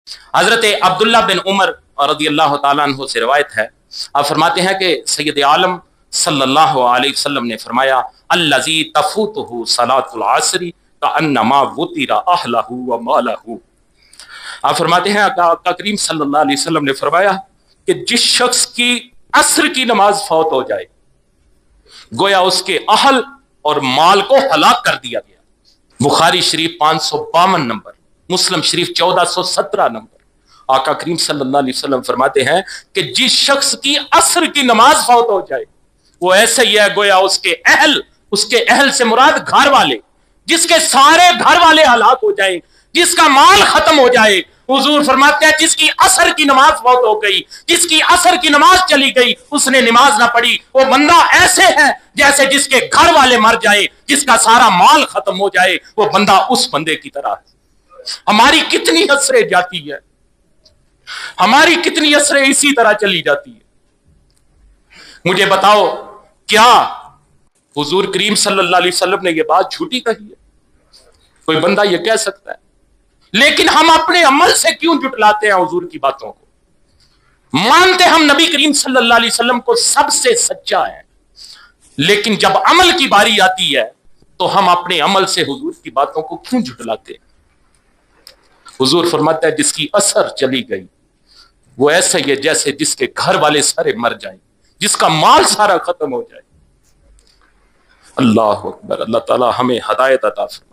حضرت عبداللہ بن عمر رضی اللہ تعالیٰ عنہ سے روایت ہے، آپ فرماتے ہیں کہ سید عالم صلی اللہ علیہ وسلم نے فرمایا الذی تفوتہ صلاۃ العصر کانما وطر اہلہ ومالہ۔ آپ فرماتے ہیں آقا کریم صلی اللہ علیہ وسلم نے فرمایا کہ جس شخص کی عصر کی نماز فوت ہو جائے گویا اس کے اہل اور مال کو ہلاک کر دیا گیا۔ بخاری شریف 552 نمبر، مسلم شریف 1417 نمبر۔ آقا کریم صلی اللہ علیہ وسلم فرماتے ہیں کہ جس شخص کی عصر کی نماز فوت ہو جائے وہ ایسے ہی ہے گویا اس کے اہل سے مراد گھر والے، جس کے سارے گھر والے ہلاک ہو جائیں، جس کا مال ختم ہو جائے۔ حضور فرماتے ہیں جس کی عصر کی نماز فوت ہو گئی، جس کی عصر کی نماز چلی گئی، اس نے نماز نہ پڑھی، وہ بندہ ایسے ہے جیسے جس کے گھر والے مر جائے، جس کا سارا مال ختم ہو جائے، وہ بندہ اس بندے کی طرح ہے۔ ہماری کتنی عصریں جاتی ہے، ہماری کتنی عصریں اسی طرح چلی جاتی ہے۔ مجھے بتاؤ کیا حضور کریم صلی اللہ علیہ وسلم نے یہ بات جھوٹی کہی ہے؟ کوئی بندہ یہ کہہ سکتا ہے؟ لیکن ہم اپنے عمل سے کیوں جھٹلاتے ہیں حضور کی باتوں کو؟ مانتے ہم نبی کریم صلی اللہ علیہ وسلم کو سب سے سچا ہے، لیکن جب عمل کی باری آتی ہے تو ہم اپنے عمل سے حضور کی باتوں کو کیوں جھٹلاتے ہیں؟ حضور فرماتا ہے جس کی عصر چلی گئی وہ ایسا ہی ہے جیسے جس کے گھر والے سارے مر جائیں، جس کا مال سارا ختم ہو جائے۔ اللہ اکبر۔ اللہ تعالی ہمیں ہدایت عطا فرمائے۔